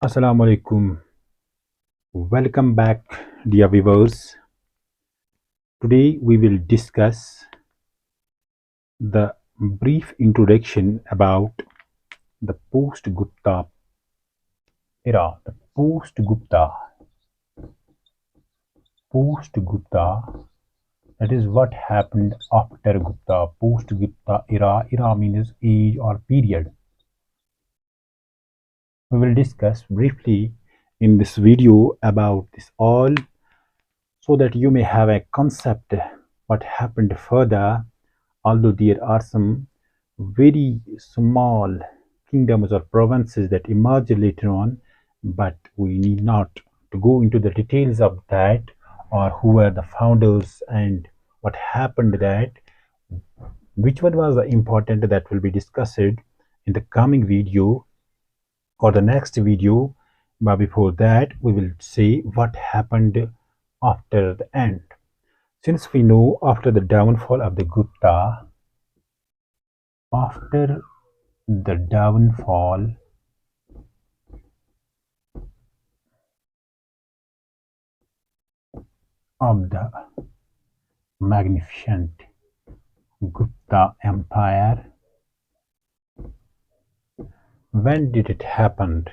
Assalamu alaikum. Welcome back, dear viewers. Today we will discuss the brief introduction about the post-Gupta era. The post-Gupta, that is what happened after Gupta. Post-Gupta era. Era means age or period. We will discuss briefly in this video about this all so that you may have a concept what happened further, although there are some very small kingdoms or provinces that emerged later on, but we need not to go into the details of that or who were the founders and what happened that which one was the important that will be discussed in the coming video or the next video. But before that we will say what happened after the end. Since we know after the downfall of the Gupta, after the downfall of the magnificent Gupta Empire, when did it happen?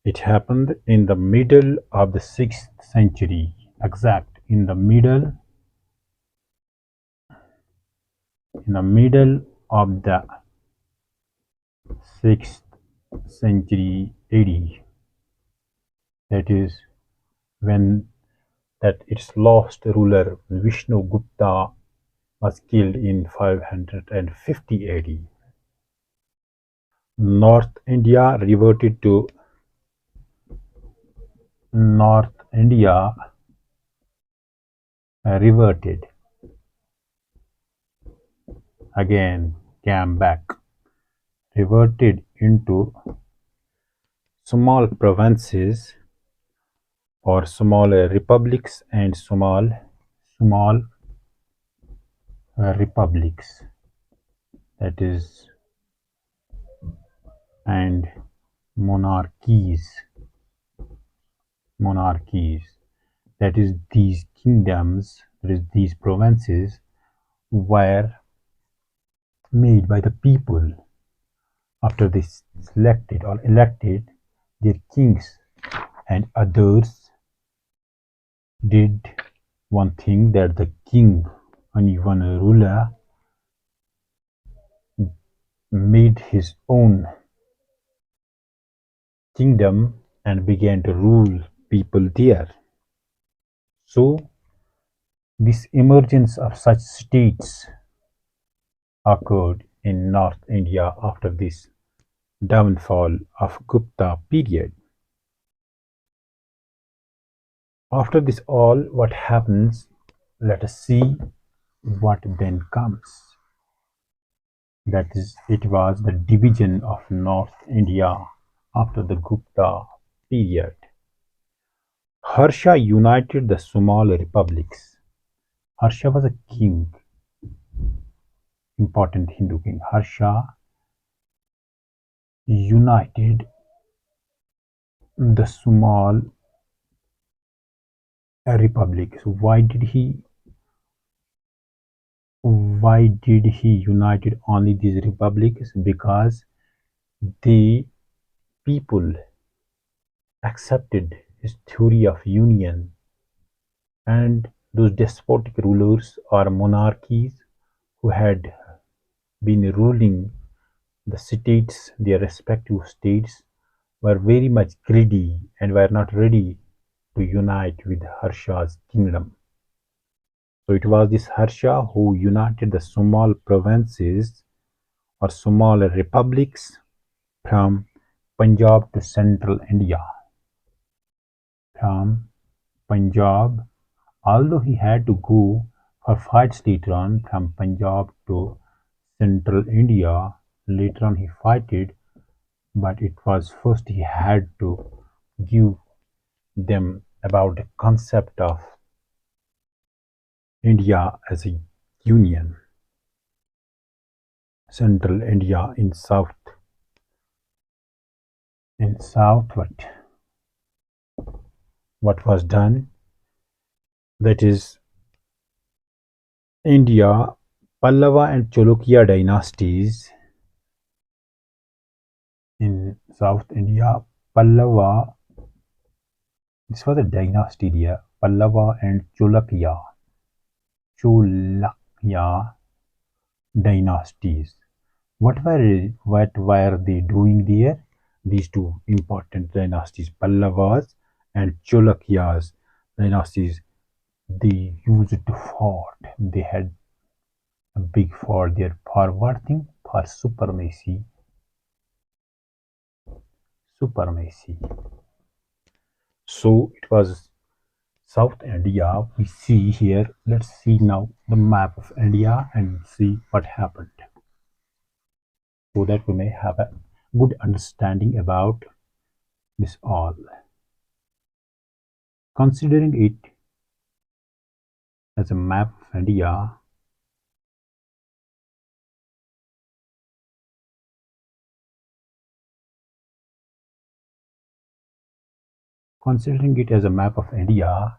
It happened in the middle of the 6th century, exact in the middle of the 6th century AD. That is when that its last ruler Vishnu Gupta was killed in 550 AD. North India reverted to North India reverted again came back reverted into small provinces or smaller republics and small republics, that is, and monarchies, that is, these kingdoms, that is, these provinces were made by the people after they selected or elected their kings, and others did one thing, that the king, only one ruler, made his own kingdom and began to rule people there. So this emergence of such states occurred in North India after this downfall of Gupta period. After this all, what happens? Let us see what then comes. That is, it was the division of North India after the Gupta period. Harsha united the small republics. Harsha was a king, important Hindu king. Harsha united the small republics. Why did he united only these republics? Because the people accepted his theory of union, and those despotic rulers or monarchies who had been ruling the states, their respective states, were very much greedy and were not ready to unite with Harsha's kingdom. So it was this Harsha who united the small provinces or smaller republics from Punjab to central India. From Punjab, although he had to go for fights later on from Punjab to central India, later on he fighted, but it was first he had to give them about the concept of India as a union. Central India in south In south, what was done, that is India, Pallava and Cholukya dynasties in South India. Pallava, this was a dynasty there. Pallava and Cholukya dynasties. What were they doing there? These two important dynasties, Pallavas and Cholukyas dynasties, they used fort. They had a big fort there for what thing? For supremacy. So it was South India. We see here. Let's see now the map of India and see what happened, so that we may have a good understanding about this all. Considering it as a map of India, considering it as a map of India,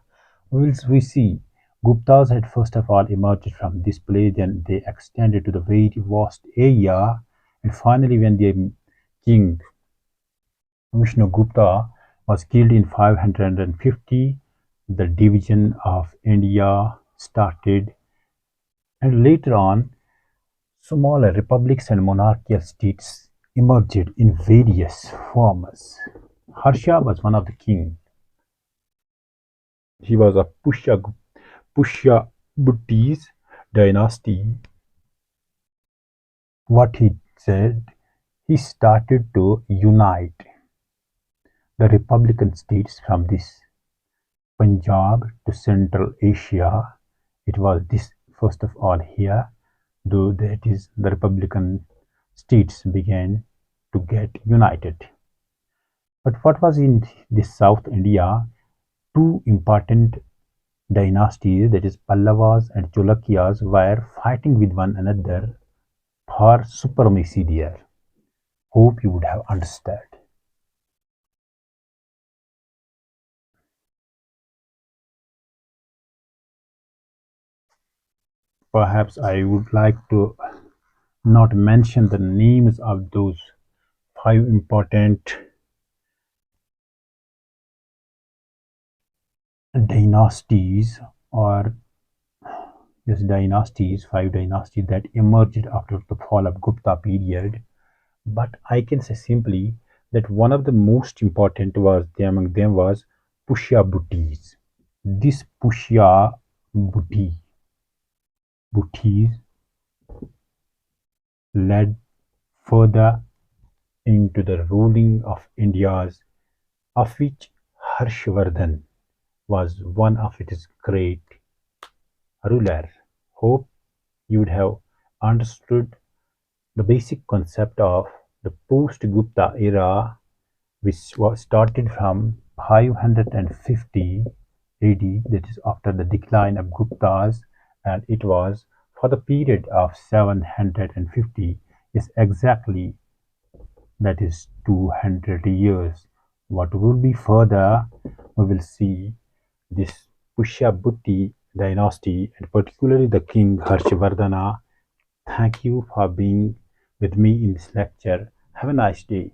we see Guptas had first of all emerged from this place, then they extended to the very vast area, and finally, when the king Vishnu Gupta was killed in 550, the division of India started, and later on, smaller republics and monarchical states emerged in various forms. Harsha was one of the kings. He was of Pushya Bhutti's dynasty. What he said, he started to unite the republican states from this Punjab to Central Asia. It was this first of all here, though that is the republican states began to get united. But what was in this South India? Two important dynasties, that is Pallavas and Cholukyas, were fighting with one another for supremacy there. Hope you would have understood. Perhaps I would like to not mention the names of those five important dynasties, or yes, dynasties, five dynasties that emerged after the fall of Gupta period. But I can say simply that one of the most important was among them was Pushya Bhuttis. This Bhuttis led further into the ruling of India's, of which Harshavardhan was one of its great ruler. Hope you would have understood the basic concept of the post-Gupta era, which was started from 550 AD, that is after the decline of Guptas, and it was for the period of 750, is exactly, that is 200 years. What will be further, we will see this Pushyabhuti dynasty, and particularly the king Harshavardhana. Thank you for being with me in this lecture. Have a nice day.